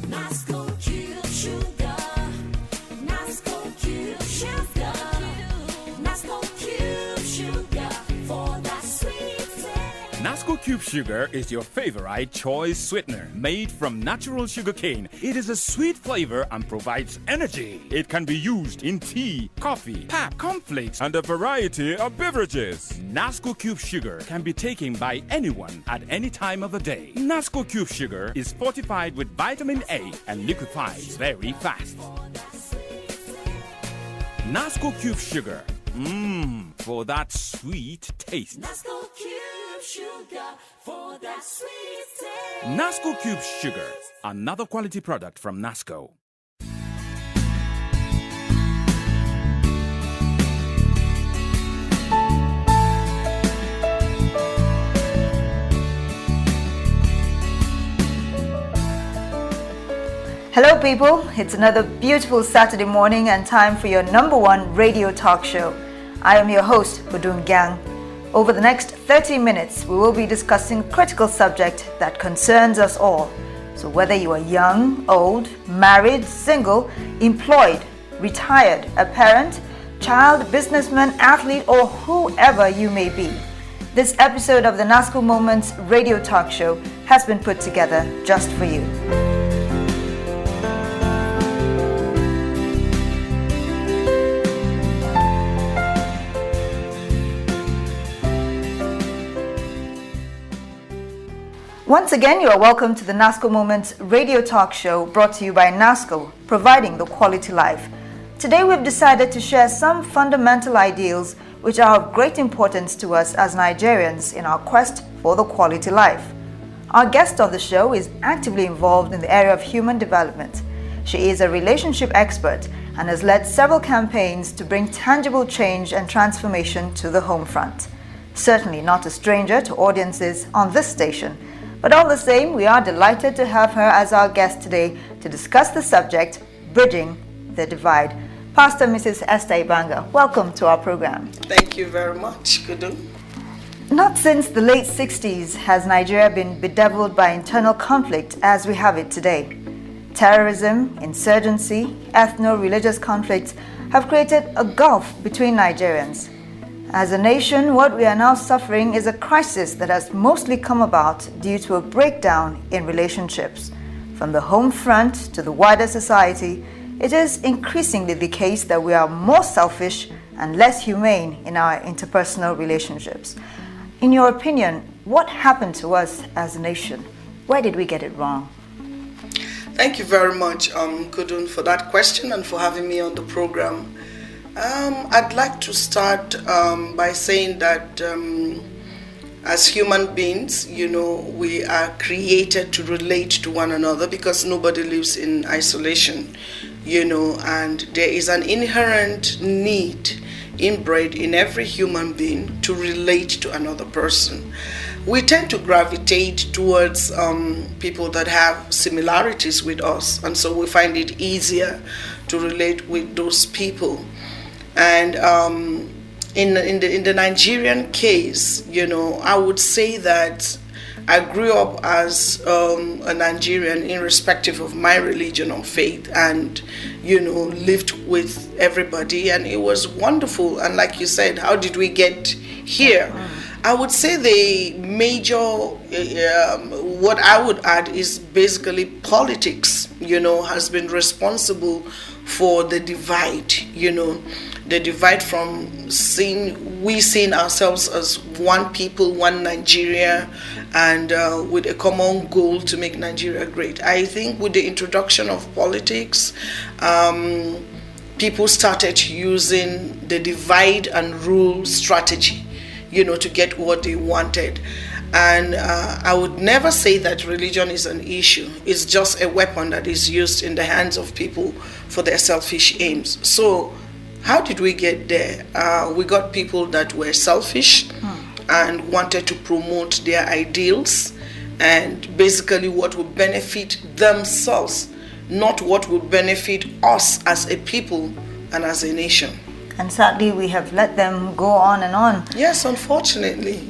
Nasco Cube Sugar. Nasco Cube Sugar. Nasco Cube Sugar for that sweet taste. Nasco Cube Sugar is your favorite choice sweetener made from natural sugarcane. It is a sweet flavor and provides energy. It can be used in tea, coffee, pap, cornflakes, and a variety of beverages. Nasco Cube Sugar can be taken by anyone at any time of the day. Nasco Cube Sugar is fortified with vitamin A and liquefies very fast. Nasco Cube Sugar. For that sweet taste. Nasco Cube Sugar for that sweet taste. Nasco Cube Sugar, another quality product from Nasco. Hello people, it's another beautiful Saturday morning and time for your number one radio talk show. I am your host, Budun Gang. Over the next 30 minutes, we will be discussing a critical subject that concerns us all. So whether you are young, old, married, single, employed, retired, a parent, child, businessman, athlete, or whoever you may be, this episode of the Nasco Moments radio talk show has been put together just for you. Once again, you are welcome to the Nasco Moments radio talk show brought to you by Nasco, providing the quality life. Today we've decided to share some fundamental ideals which are of great importance to us as Nigerians in our quest for the quality life. Our guest on the show is actively involved in the area of human development. She is a relationship expert and has led several campaigns to bring tangible change and transformation to the home front. Certainly not a stranger to audiences on this station. But all the same, we are delighted to have her as our guest today to discuss the subject, Bridging the Divide. Pastor Mrs. Esther Ibanga, welcome to our program. Thank you very much, Kudu. Not since the late 60s has Nigeria been bedeviled by internal conflict as we have it today. Terrorism, insurgency, ethno-religious conflicts have created a gulf between Nigerians. As a nation, what we are now suffering is a crisis that has mostly come about due to a breakdown in relationships. From the home front to the wider society, it is increasingly the case that we are more selfish and less humane in our interpersonal relationships. In your opinion, what happened to us as a nation? Where did we get it wrong? Thank you very much, Kudun, for that question and for having me on the program. I'd like to start by saying that as human beings, we are created to relate to one another because nobody lives in isolation, and there is an inherent need inbred in every human being to relate to another person. We tend to gravitate towards people that have similarities with us, and so we find it easier to relate with those people. And in the Nigerian case, I would say that I grew up as a Nigerian irrespective of my religion or faith, and lived with everybody, and it was wonderful. And like you said, how did we get here? I would say the major, what I would add is basically politics, has been responsible for the divide, the divide from seeing ourselves as one people, one Nigeria, and with a common goal to make Nigeria great. I think with the introduction of politics, people started using the divide and rule strategy, to get what they wanted. And I would never say that religion is an issue. It's just a weapon that is used in the hands of people for their selfish aims. So how did we get there? We got people that were selfish and wanted to promote their ideals and basically what would benefit themselves, not what would benefit us as a people and as a nation. And sadly, we have let them go on and on. Yes, unfortunately.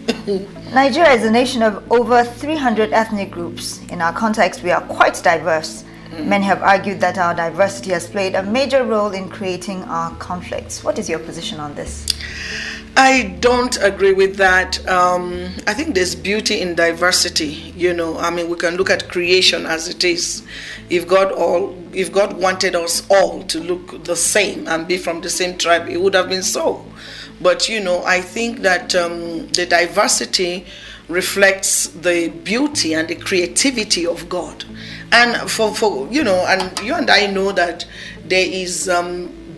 Nigeria is a nation of over 300 ethnic groups. In our context, we are quite diverse. Many have argued that our diversity has played a major role in creating our conflicts. What is your position on this? I don't agree with that. I think there's beauty in diversity. We can look at creation as it is. If God wanted us all to look the same and be from the same tribe, it would have been so. But I think that the diversity reflects the beauty and the creativity of God. And for and you and I know that there is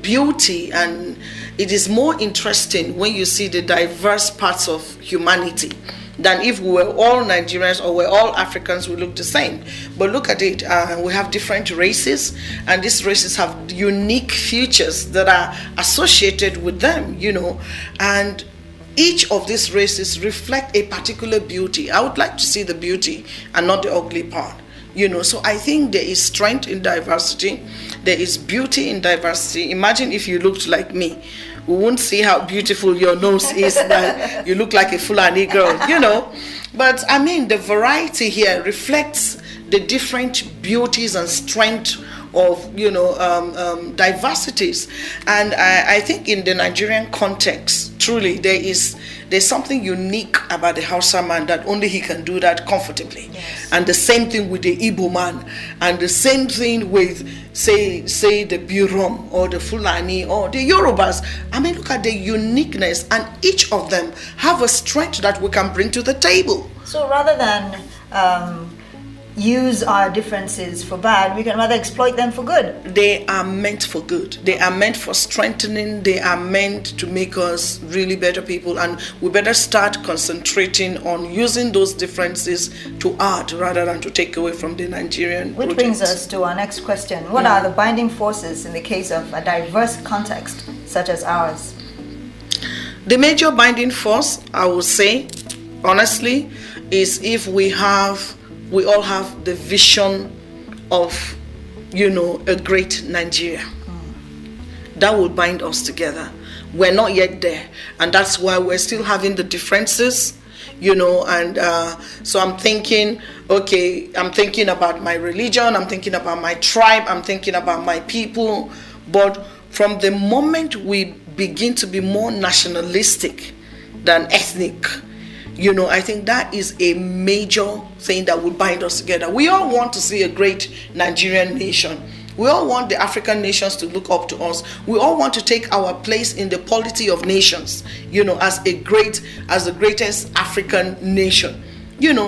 beauty, and it is more interesting when you see the diverse parts of humanity than if we were all Nigerians or we're all Africans, we look the same. But look at it, we have different races, and these races have unique features that are associated with them, and each of these races reflect a particular beauty. I would like to see the beauty and not the ugly part. So I think there is strength in diversity. There is beauty in diversity. Imagine if you looked like me. We won't see how beautiful your nose is, that you look like a Fulani girl, But the variety here reflects the different beauties and strength of, diversities. And I think in the Nigerian context, truly, there's something unique about the Hausa man that only he can do that comfortably. Yes. And the same thing with the Igbo man, and the same thing with say the Birom or the Fulani or the Yorubas. Look at the uniqueness, and each of them have a strength that we can bring to the table. So rather than use our differences for bad, we can rather exploit them for good. They are meant for good. They are meant for strengthening. They are meant to make us really better people, and we better start concentrating on using those differences to add rather than to take away from the Nigerian Which project. brings us to our next question. What are the binding forces in the case of a diverse context such as ours? The major binding force, I would say, honestly, is if we all have the vision of, a great Nigeria. That will bind us together. We're not yet there, and that's why we're still having the differences, and so I'm thinking about my religion, I'm thinking about my tribe, I'm thinking about my people. But from the moment we begin to be more nationalistic than ethnic, I think that is a major thing that would bind us together. We all want to see a great Nigerian nation. We all want the African nations to look up to us. We all want to take our place in the polity of nations, as the greatest African nation.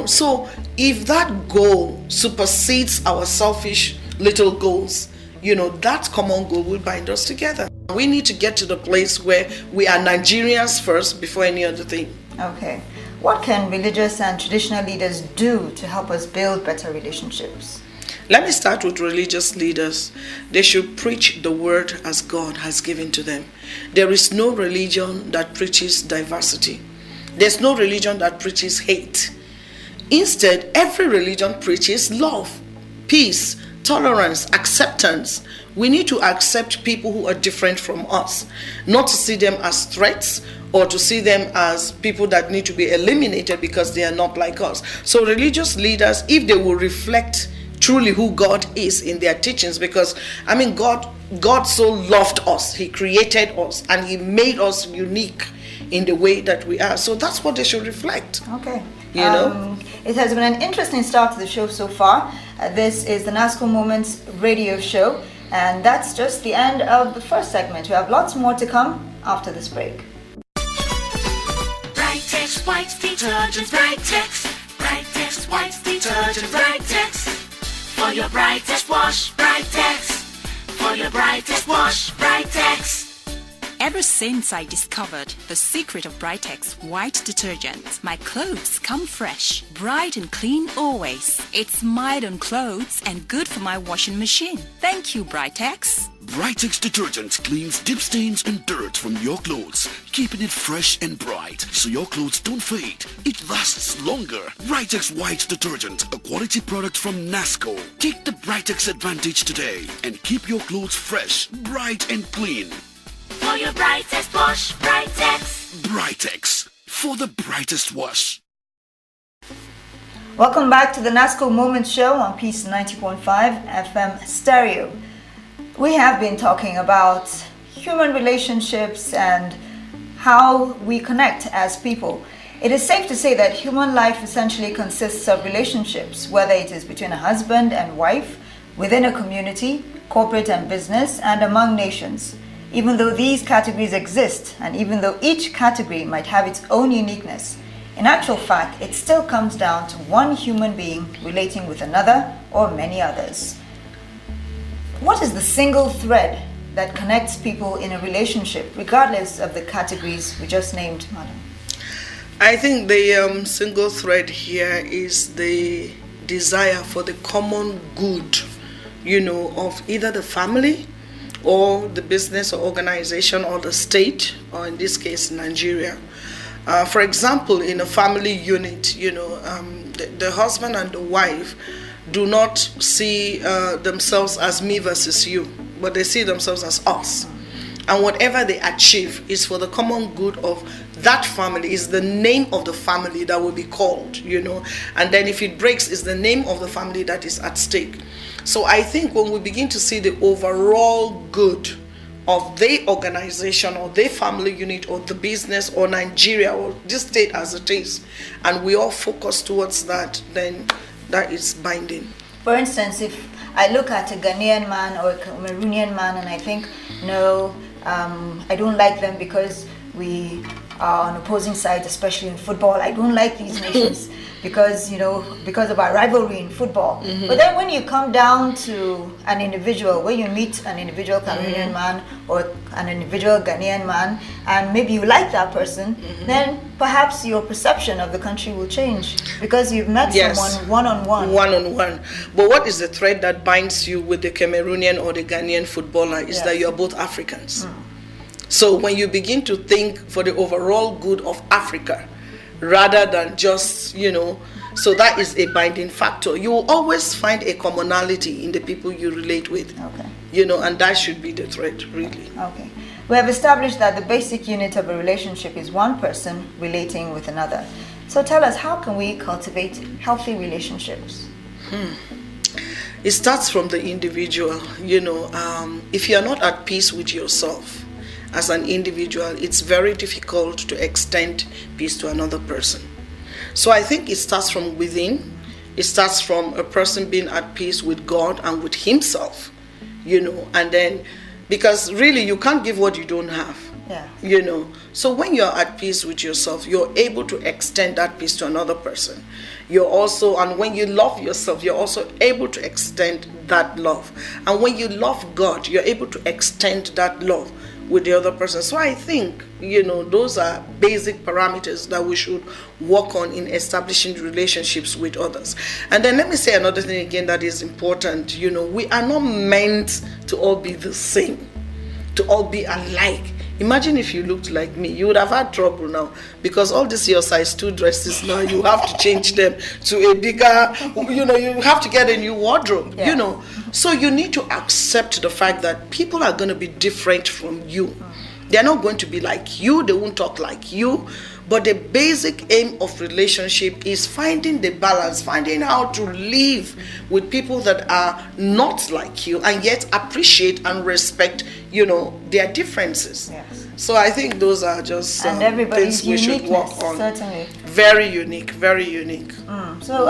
So if that goal supersedes our selfish little goals, that common goal will bind us together. We need to get to the place where we are Nigerians first before any other thing. Okay. What can religious and traditional leaders do to help us build better relationships? Let me start with religious leaders. They should preach the word as God has given to them. There is no religion that preaches diversity. There's no religion that preaches hate. Instead, every religion preaches love, peace, tolerance, acceptance. We need to accept people who are different from us, not to see them as threats or to see them as people that need to be eliminated because they are not like us. So religious leaders, if they will reflect truly who God is in their teachings, because God so loved us, he created us, and he made us unique in the way that we are. So that's what they should reflect. Okay. It has been an interesting start to the show so far. This is the Nasco Moments radio show, and that's just the end of the first segment. We have lots more to come after this break. Brightex white detergent, Brightex. Brightex white detergent, Brightex. For your brightest wash, Brightex. For your brightest wash, Brightex. Ever since I discovered the secret of Brightex white detergent, my clothes come fresh, bright and clean always. It's mild on clothes and good for my washing machine. Thank you, Brightex. Brightex detergent cleans deep stains and dirt from your clothes, keeping it fresh and bright so your clothes don't fade. It lasts longer. Brightex white detergent, a quality product from Nasco. Take the Brightex advantage today and keep your clothes fresh, bright and clean. For your brightest wash, Brightex. Brightex, for the brightest wash. Welcome back to the Nasco Moment Show on Peace 90.5 FM Stereo. We have been talking about human relationships and how we connect as people. It is safe to say that human life essentially consists of relationships, whether it is between a husband and wife, within a community, corporate and business, and among nations. Even though these categories exist, and even though each category might have its own uniqueness, in actual fact, it still comes down to one human being relating with another or many others. What is the single thread that connects people in a relationship, regardless of the categories we just named, Madam? I think the single thread here is the desire for the common good, of either the family or the business or organization or the state, or in this case, Nigeria. For example, in a family unit, the husband and the wife do not see themselves as me versus you, but they see themselves as us. And whatever they achieve is for the common good of that family, is the name of the family that will be called, And then if it breaks, it's the name of the family that is at stake. So I think when we begin to see the overall good of the organization or the family unit or the business or Nigeria or this state as it is, and we all focus towards that, then that is binding. For instance, if I look at a Ghanaian man or a Cameroonian man and I think, no, I don't like them because we are on opposing sides, especially in football. I don't like these nations because of our rivalry in football. Mm-hmm. But then when you come down to an individual, when you meet an individual Cameroonian man or an individual Ghanaian man, and maybe you like that person, then perhaps your perception of the country will change because you've met someone one-on-one. One-on-one. But what is the thread that binds you with the Cameroonian or the Ghanaian footballer is that you're both Africans. So when you begin to think for the overall good of Africa, rather than just, so that is a binding factor. You will always find a commonality in the people you relate with, and that should be the thread, really. Okay. We have established that the basic unit of a relationship is one person relating with another. So tell us, how can we cultivate healthy relationships? It starts from the individual, if you're not at peace with yourself, as an individual, it's very difficult to extend peace to another person. So I think it starts from within. It starts from a person being at peace with God and with himself, and then, because really you can't give what you don't have. So when you're at peace with yourself, you're able to extend that peace to another person. And when you love yourself, you're also able to extend that love. And when you love God, you're able to extend that love with the other person. So I think, those are basic parameters that we should work on in establishing relationships with others. And then let me say another thing again that is important. We are not meant to all be the same, to all be alike. Imagine if you looked like me, you would have had trouble now, because all these your size 2 dresses now, you have to change them to a bigger, you have to get a new wardrobe, So you need to accept the fact that people are going to be different from you. They're not going to be like you, they won't talk like you. But the basic aim of relationship is finding the balance, finding how to live with people that are not like you and yet appreciate and respect, their differences. Yes. So I think those are just and everybody's things we should work on. Certainly. Very unique, very unique. So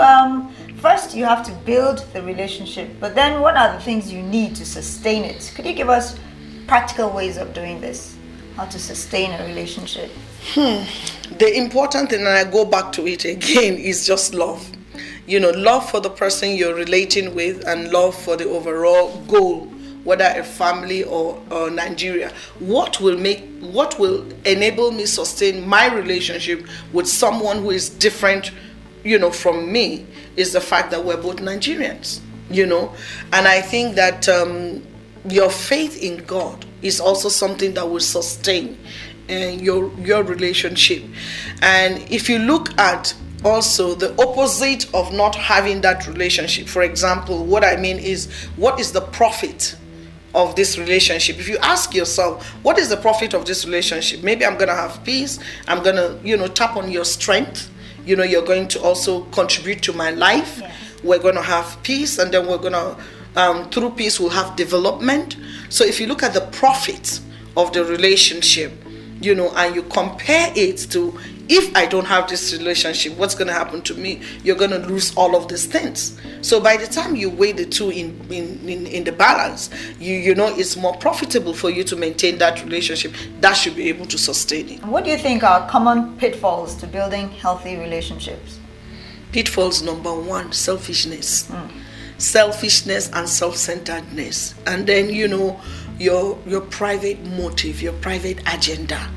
first you have to build the relationship, but then what are the things you need to sustain it? Could you give us practical ways of doing this? How to sustain a relationship? The important thing, and I go back to it again, is just love. Love for the person you're relating with and love for the overall goal, whether a family or Nigeria. What will enable me sustain my relationship with someone who is different, from me, is the fact that we're both Nigerians, And I think that your faith in God is also something that will sustain your relationship. And if you look at also the opposite of not having that relationship, for example, what I mean is, what is the profit of this relationship? If you ask yourself, what is the profit of this relationship? Maybe I'm going to have peace. I'm going to, tap on your strength, you're going to also contribute to my life. Yes. We're going to have peace, and then we're going to, through peace, we'll have development. So if you look at the profit of the relationship, and you compare it to, if I don't have this relationship, what's going to happen to me? You're going to lose all of these things. So by the time you weigh the two in the balance, you know it's more profitable for you to maintain that relationship. That should be able to sustain it. What do you think are common pitfalls to building healthy relationships? Pitfalls number one, selfishness. Selfishness and self-centeredness. And then, your private motive, your private agenda.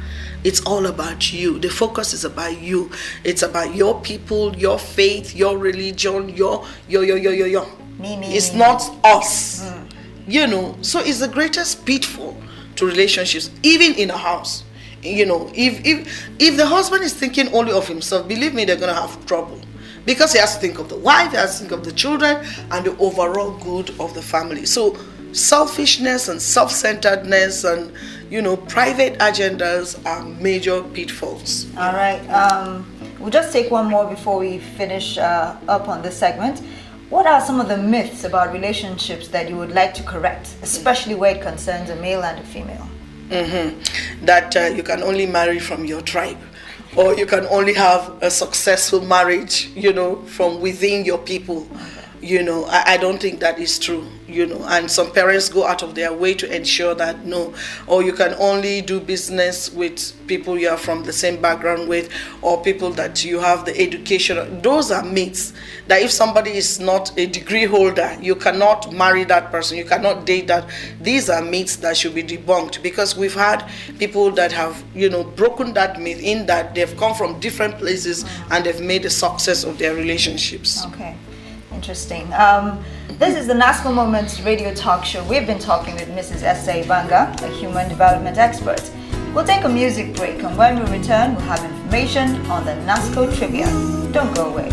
It's all about you. The focus is about you. It's about your people, your faith, your religion, your. Me. It's not us. So it's the greatest pitfall to relationships, even in a house. If the husband is thinking only of himself, believe me, they're gonna have trouble. Because he has to think of the wife, he has to think of the children, and the overall good of the family. So selfishness and self-centeredness and private agendas are major pitfalls. All right. We'll just take one more before we finish up on this segment. What are some of the myths about relationships that you would like to correct, especially where it concerns a male and a female? That you can only marry from your tribe, or you can only have a successful marriage, from within your people. I don't think that is true, and some parents go out of their way to ensure that no, or you can only do business with people you are from the same background with, or people that you have the education. Those are myths, that if somebody is not a degree holder, you cannot marry that person, you cannot date that. These are myths that should be debunked, because we've had people that have, broken that myth, in that they've come from different places and they've made a success of their relationships. Okay. Interesting. This is the Nasco Moments radio talk show. We've been talking with Mrs. Esther Ibanga, a human development expert. We'll take a music break, and when we return, we'll have information on the Nasco Trivia. Don't go away.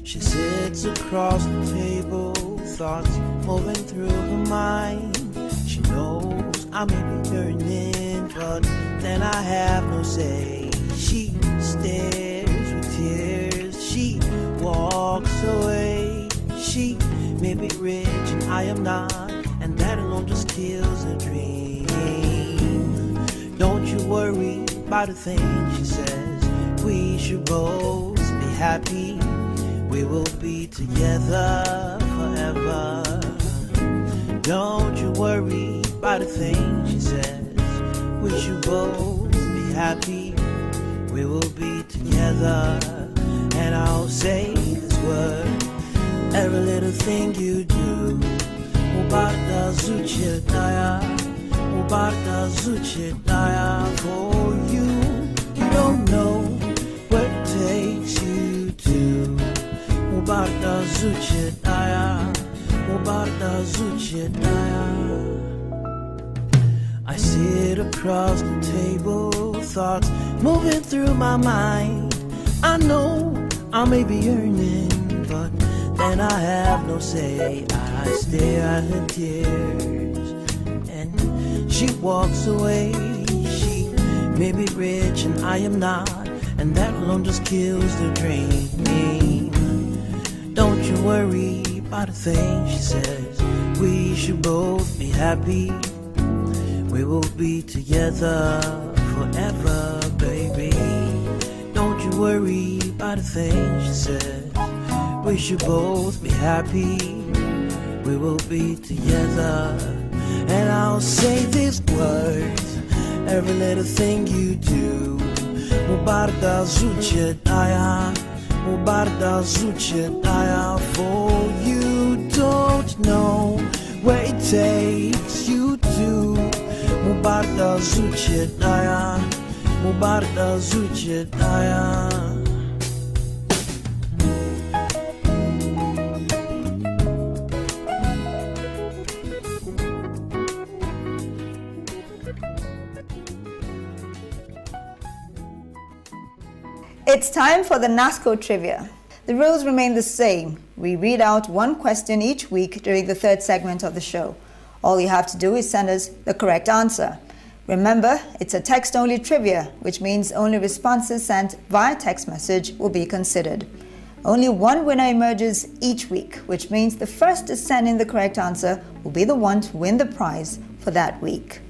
She sits across the table, thoughts moving through her mind. She knows I may be yearning, but then I have no say. She stares with tears, she walks away. She may be rich and I am not, and that alone just kills a dream. Don't you worry about a thing, she says. We should both be happy. We will be together forever. Don't you worry about a thing, she says. We should both be happy. We will be together. And I'll say this word, every little thing you do. Mubarda zuchidaya, Mubarda zuchidaya. For you, you don't know where it takes you to. Mubarda zuchidaya, Mubarda zuchidaya. I sit across the table, thoughts moving through my mind. I know I may be yearning, but then I have no say. I stare at her tears, and she walks away. She may be rich and I am not, and that alone just kills the dream. Don't you worry about a thing, she says. We should both be happy. We will be together forever, baby. Don't you worry about a thing, she says. We should both be happy. We will be together. And I'll say these words, every little thing you do. Mubarda zuchidaya, Mubarda zuchidaya. For you don't know where it takes you to. Mubarda zuchidaya, Mubarda zuchidaya. It's time for the Nasco Trivia. The rules remain the same. we read out one question each week during the third segment of the show. All you have to do is send us the correct answer. Remember, it's a text-only trivia, which means only responses sent via text message will be considered. Only one winner emerges each week, which means the first to send in the correct answer will be the one to win the prize for that week.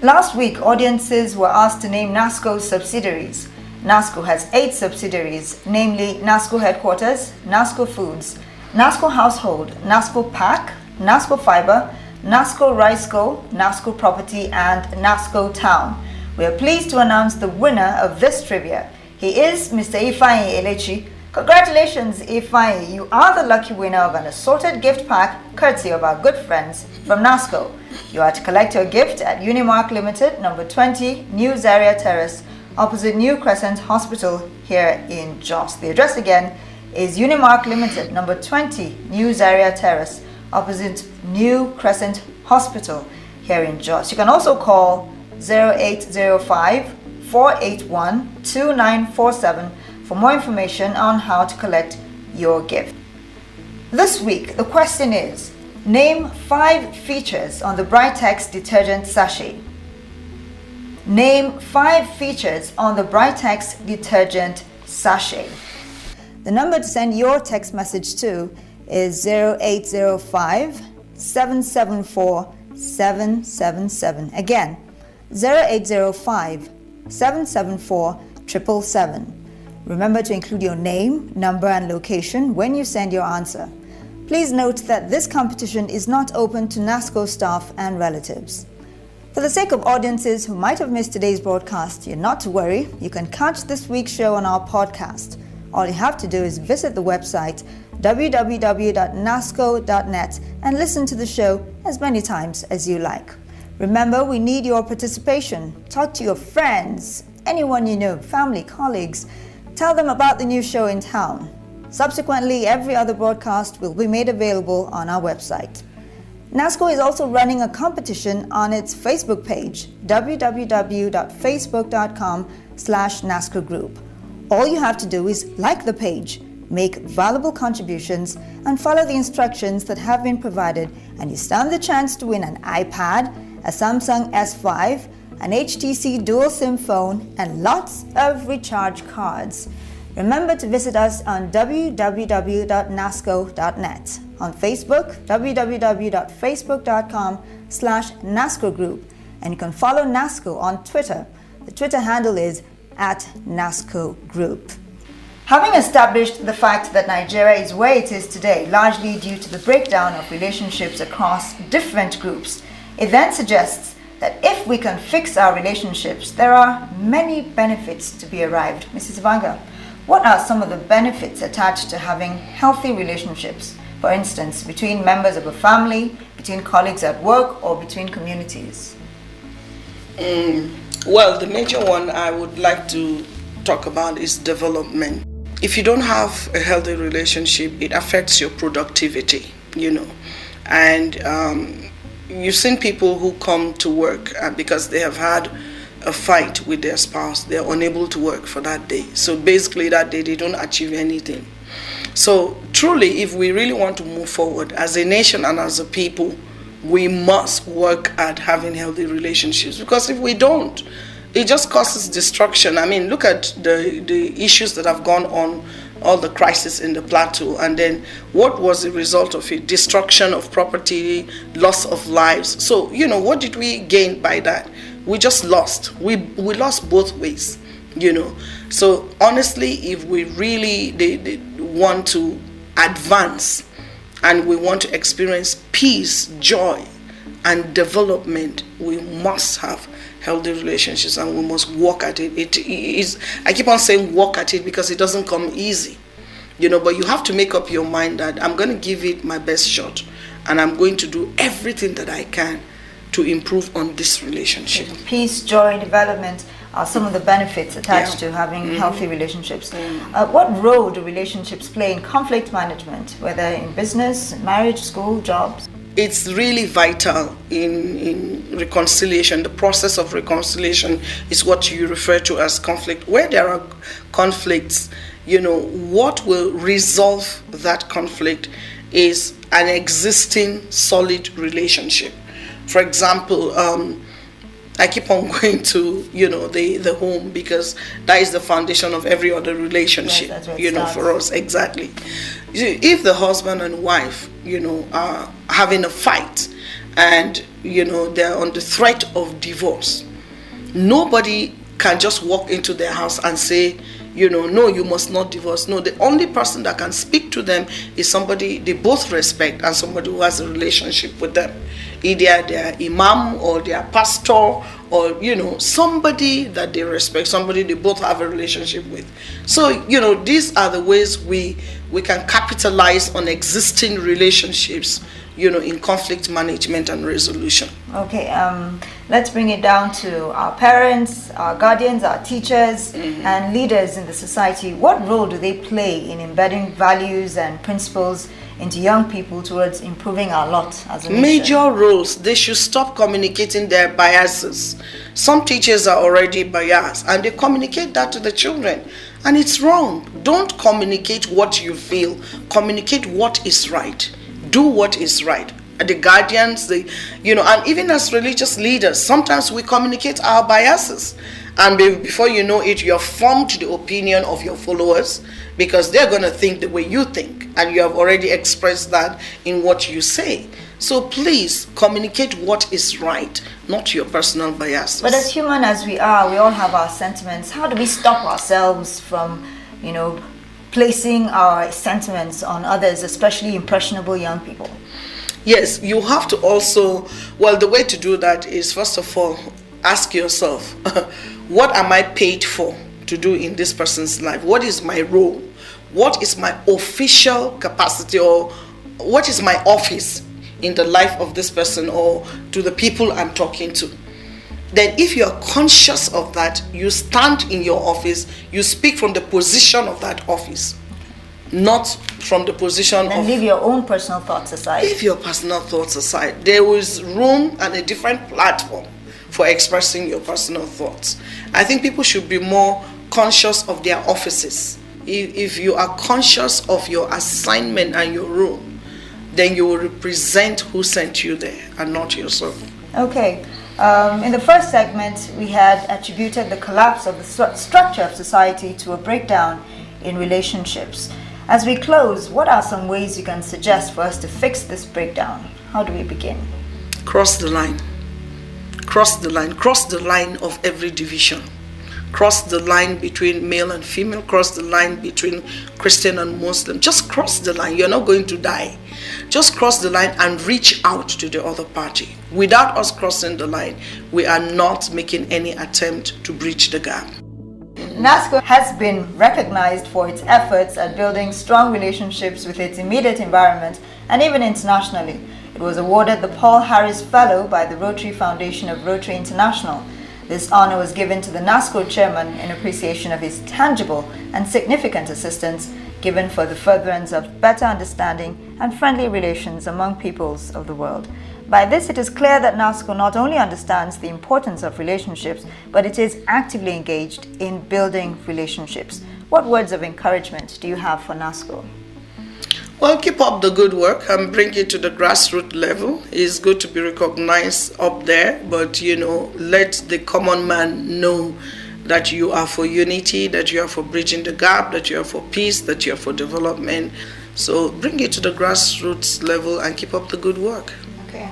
Last week, audiences were asked to name Nasco's subsidiaries. Nasco has 8 subsidiaries, namely Nasco Headquarters, Nasco Foods, Nasco Household, Nasco Pack, Nasco Fiber, Nasco Riceco, Nasco Property, and Nasco Town. We are pleased to announce the winner of this trivia. He is Mr. Ifeanyi Elechi. Congratulations, Ifeanyi. You are the lucky winner of an assorted gift pack courtesy of our good friends from Nasco. You are to collect your gift at Unimark Limited, number 20, New Zaria Terrace, opposite New Crescent Hospital here in Jos. The address again is Unimark Limited, number 20, New Zaria Terrace, opposite New Crescent Hospital here in Jos. You can also call 0805 481 2947 for more information on how to collect your gift. This week, the question is, name 5 features on the Britex detergent sachet. Name 5 features on the Britex detergent sachet. The number to send your text message to is 0805 774 777. Again, 0805 774 777. Remember to include your name, number, and location when you send your answer. Please note that this competition is not open to Nasco staff and relatives. For the sake of audiences who might have missed today's broadcast, you're not to worry. You can catch this week's show on our podcast. All you have to do is visit the website www.nasco.net and listen to the show as many times as you like. Remember, we need your participation. Talk to your friends, anyone you know, family, colleagues. Tell them about the new show in town. Subsequently, every other broadcast will be made available on our website. Nasco is also running a competition on its Facebook page, www.facebook.com/Nasco Group. All you have to do is like the page, make valuable contributions, and follow the instructions that have been provided, and you stand the chance to win an iPad, a Samsung S5, an HTC dual SIM phone, and lots of recharge cards. Remember to visit us on www.nasco.net. On Facebook, www.facebook.com/Nasco Group. And you can follow Nasco on Twitter. The Twitter handle is @Nasco Group. Having established the fact that Nigeria is where it is today, largely due to the breakdown of relationships across different groups, it then suggests that if we can fix our relationships, there are many benefits to be arrived. Mrs. Ibanga, what are some of the benefits attached to having healthy relationships? For instance, between members of a family, between colleagues at work, or between communities? Well, the major one I would like to talk about is development. If you don't have a healthy relationship, it affects your productivity, And you've seen people who come to work because they have had a fight with their spouse. They're unable to work for that day. So basically that day they don't achieve anything. So truly, if we really want to move forward as a nation and as a people, we must work at having healthy relationships, because if we don't, it just causes destruction. I mean, look at the issues that have gone on, all the crisis in the plateau, and then what was the result of it? Destruction of property, loss of lives. So, what did we gain by that? We just lost. We lost both ways, So honestly, if we really want to advance and we want to experience peace, joy, and development, we must have healthy relationships, and we must work at it. I keep on saying work at it because it doesn't come easy, but you have to make up your mind that I'm going to give it my best shot, and I'm going to do everything that I can to improve on this relationship. Peace, joy, development are some of the benefits attached to having healthy relationships. What role do relationships play in conflict management, whether in business, marriage, school, jobs? It's really vital in reconciliation. The process of reconciliation is what you refer to as conflict. Where there are conflicts, what will resolve that conflict is an existing solid relationship. For example, I keep on going to, the home, because that is the foundation of every other relationship, for us, exactly. If the husband and wife, are having a fight and, they're on the threat of divorce, nobody can just walk into their house and say, no, you must not divorce. No, the only person that can speak to them is somebody they both respect and somebody who has a relationship with them. Either their imam or their pastor or, somebody that they respect, somebody they both have a relationship with. So, these are the ways we can capitalize on existing relationships, in conflict management and resolution. Okay, let's bring it down to our parents, our guardians, our teachers, and leaders in the society. What role do they play in embedding values and principles into young people towards improving our lot as a nation? Major roles. They should stop communicating their biases. Some teachers are already biased and they communicate that to the children, and it's wrong. Don't communicate what you feel. Communicate what is right. Do what is right. The guardians, and even as religious leaders, sometimes we communicate our biases, and before you know it, you have formed the opinion of your followers, because they're going to think the way you think, and you have already expressed that in what you say. So please communicate what is right, not your personal biases. But as human as we are, we all have our sentiments. How do we stop ourselves from, placing our sentiments on others, especially impressionable young people? Yes, you have to also, the way to do that is, first of all, ask yourself, what am I paid for to do in this person's life? What is my role? What is my official capacity, or what is my office in the life of this person or to the people I'm talking to? Then if you are conscious of that, you stand in your office, you speak from the position of that office, not from the position and leave your own personal thoughts aside. Leave your personal thoughts aside. There is room and a different platform for expressing your personal thoughts. I think people should be more conscious of their offices. If you are conscious of your assignment and your role, then you will represent who sent you there and not yourself. Okay. In the first segment, we had attributed the collapse of the structure of society to a breakdown in relationships. As we close, what are some ways you can suggest for us to fix this breakdown? How do we begin? Cross the line. Cross the line. Cross the line of every division. Cross the line between male and female. Cross the line between Christian and Muslim. Just cross the line. You're not going to die. Just cross the line and reach out to the other party. Without us crossing the line, we are not making any attempt to bridge the gap. Nasco has been recognized for its efforts at building strong relationships with its immediate environment and even internationally. It was awarded the Paul Harris Fellow by the Rotary Foundation of Rotary International. This honor was given to the Nasco chairman in appreciation of his tangible and significant assistance given for the furtherance of better understanding and friendly relations among peoples of the world. By this, it is clear that Nasco not only understands the importance of relationships, but it is actively engaged in building relationships. What words of encouragement do you have for Nasco? Well, keep up the good work and bring it to the grassroots level. It's good to be recognized up there, but let the common man know that you are for unity, that you are for bridging the gap, that you are for peace, that you are for development. So bring it to the grassroots level and keep up the good work. Okay.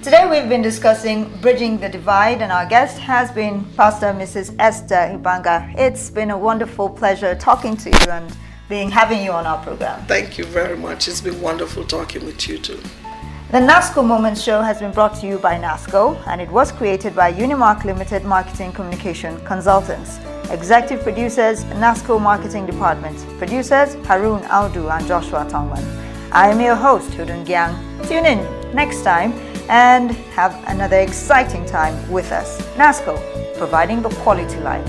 Today we've been discussing bridging the divide, and our guest has been Pastor Mrs. Esther Ibanga. It's been a wonderful pleasure talking to you and having you on our program. Thank you very much. It's been wonderful talking with you too. The Nasco Moments show has been brought to you by Nasco, and it was created by Unimark Limited Marketing Communication Consultants. Executive producers, Nasco Marketing Department. Producers, Harun Audu and Joshua Tongman. I am your host, Hudun Gyang. Tune in next time and have another exciting time with us. Nasco, providing the quality life.